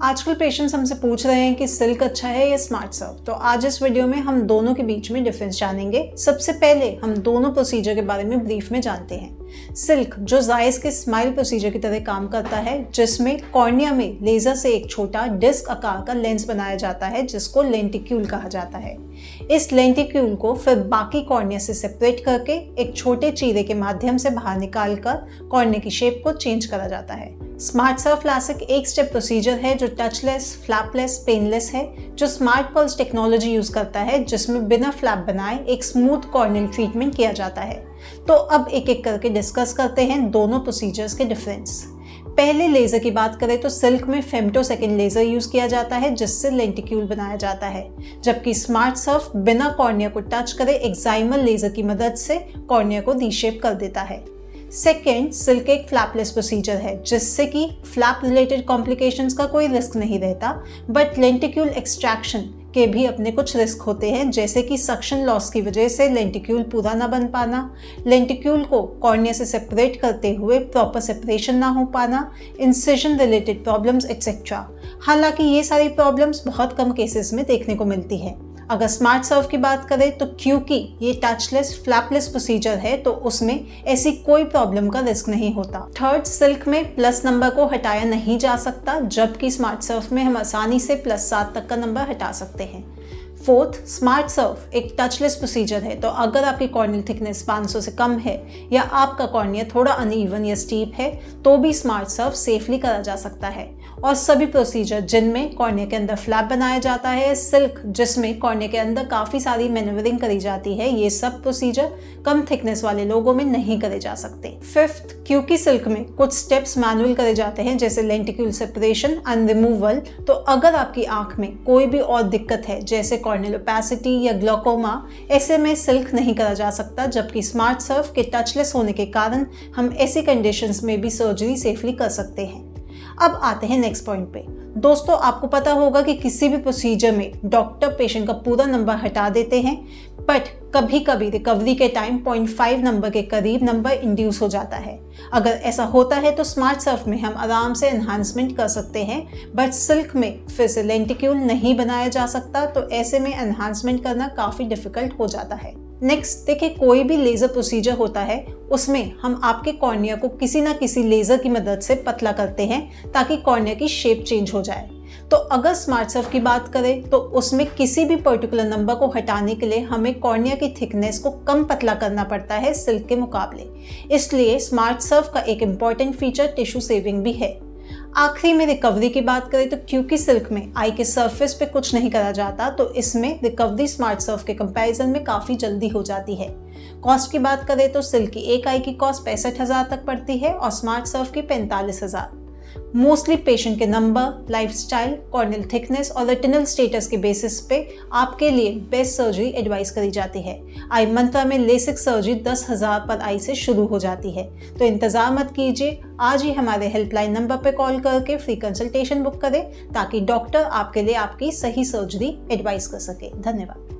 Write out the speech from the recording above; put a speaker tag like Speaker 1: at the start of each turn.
Speaker 1: आजकल पेशेंट्स हमसे पूछ रहे हैं कि सिल्क अच्छा है या स्मार्ट सर्फ। तो आज इस वीडियो में हम दोनों के बीच में डिफरेंस जानेंगे। सबसे पहले हम दोनों प्रोसीजर के बारे में ब्रीफ में जानते हैं। सिल्क जो जायज के स्माइल प्रोसीजर की तरह काम करता है, जिसमें कॉर्निया में लेजर से एक छोटा डिस्क आकार का लेंस बनाया जाता है जिसको लेंटिक्यूल कहा जाता है। इस लेंटिक्यूल को फिर बाकी कॉर्निया से सेपरेट करके एक छोटे चीरे के माध्यम से बाहर निकालकर कॉर्निया की शेप को चेंज करा जाता है। स्मार्ट सर्फ लासिक एक स्टेप प्रोसीजर है जो टचलेस, फ्लैपलेस, पेनलेस है, जो स्मार्ट पल्स टेक्नोलॉजी यूज करता है, जिसमें बिना फ्लैप बनाए एक स्मूथ कॉर्नियल ट्रीटमेंट किया जाता है। तो अब एक एक करके डिस्कस करते हैं दोनों प्रोसीजर्स के डिफरेंस। पहले लेजर की बात करें तो सिल्क में फेम्टोसेकंड लेजर यूज किया जाता है जिससे लेंटिक्यूल बनाया जाता है, जबकि स्मार्ट सर्फ बिना कॉर्निया को टच करे एक्साइमल लेजर की मदद से कॉर्निया को रीशेप कर देता है। सेकेंड, सिल्क एक फ्लैपलेस प्रोसीजर है जिससे कि फ्लैप रिलेटेड कॉम्प्लिकेशंस का कोई रिस्क नहीं रहता, बट लेंटिक्यूल एक्सट्रैक्शन के भी अपने कुछ रिस्क होते हैं, जैसे कि सक्शन लॉस की वजह से लेंटिक्यूल पूरा ना बन पाना, लेंटिक्यूल को कॉर्निया से सेपरेट करते हुए प्रॉपर सेपरेशन ना हो पाना, इंसिजन रिलेटेड प्रॉब्लम्स एक्सेट्रा। हालांकि ये सारी प्रॉब्लम्स बहुत कम केसेस में देखने को मिलती है। अगर स्मार्ट सर्फ की बात करें तो क्योंकि ये टचलेस फ्लैपलेस प्रोसीजर है तो उसमें ऐसी कोई प्रॉब्लम का रिस्क नहीं होता। थर्ड, सिल्क में प्लस नंबर को हटाया नहीं जा सकता, जबकि स्मार्ट सर्फ में हम आसानी से +7 तक का नंबर हटा सकते हैं। फोर्थ, स्मार्ट सर्फ एक टचलेस प्रोसीजर है, तो अगर आपकी कॉर्नियल थिकनेस 500 से कम है या आपका कॉर्निया थोड़ा अनइवन या स्टीप है तो भी स्मार्ट सर्फ सेफली करा जा सकता है। और सभी प्रोसीजर जिनमें कॉर्निया के अंदर फ्लैप बनाया जाता है, सिल्क जिसमें कॉर्निया के अंदर काफ़ी सारी मैन्यूवरिंग करी जाती है, ये सब प्रोसीजर कम थिकनेस वाले लोगों में नहीं करे जा सकते। फिफ्थ, क्योंकि सिल्क में कुछ स्टेप्स मैनुअल करे जाते हैं जैसे लेंटिक्यूल सेपरेशन एंड रिमूवल, तो अगर आपकी आंख में कोई भी और दिक्कत है जैसे कॉर्नियल ओपेसिटी या ग्लोकोमा, ऐसे में सिल्क नहीं करा जा सकता, जबकि स्मार्ट सर्फ के टचलेस होने के कारण हम ऐसी कंडीशंस में भी सर्जरी सेफली कर सकते हैं। अब आते हैं नेक्स्ट पॉइंट पे। दोस्तों, आपको पता होगा कि किसी भी प्रोसीजर में डॉक्टर पेशेंट का पूरा नंबर हटा देते हैं, बट कभी कभी रिकवरी के टाइम 0.5 नंबर के करीब नंबर इंड्यूस हो जाता है। अगर ऐसा होता है तो स्मार्ट सर्फ में हम आराम से एनहांसमेंट कर सकते हैं, बट सिल्क में फिर से लेंटिक्यूल नहीं बनाया जा सकता, तो ऐसे में एनहांसमेंट करना काफ़ी डिफिकल्ट हो जाता है। नेक्स्ट देखिए, कोई भी लेज़र प्रोसीजर होता है उसमें हम आपके कॉर्निया को किसी ना किसी लेज़र की मदद से पतला करते हैं ताकि कॉर्निया की शेप चेंज हो जाए। तो अगर स्मार्ट सर्फ की बात करें तो उसमें किसी भी पर्टिकुलर नंबर को हटाने के लिए हमें कॉर्निया की थिकनेस को कम पतला करना पड़ता है सिल्क के मुकाबले। इसलिए स्मार्ट सर्फ का एक इम्पॉर्टेंट फीचर टिश्यू सेविंग भी है। आखिरी में रिकवरी की बात करें तो क्योंकि सिल्क में आई के सरफेस पे कुछ नहीं करा जाता, तो इसमें रिकवरी स्मार्ट सर्फ के कंपैरिजन में काफ़ी जल्दी हो जाती है। कॉस्ट की बात करें तो सिल्क की एक आई की कॉस्ट 65,000 तक पड़ती है और स्मार्ट सर्फ की 45,000। मोस्टली पेशेंट के नंबर, लाइफस्टाइल, कॉर्नियल थिकनेस और रेटिनल स्टेटस के बेसिस पे आपके लिए बेस्ट सर्जरी एडवाइस करी जाती है। आई मंत्रा में लेसिक सर्जरी 10,000 पर आई से शुरू हो जाती है, तो इंतजार मत कीजिए, आज ही हमारे हेल्पलाइन नंबर पर कॉल करके फ्री कंसल्टेशन बुक करें ताकि डॉक्टर आपके लिए आपकी सही सर्जरी एडवाइस कर सके। धन्यवाद।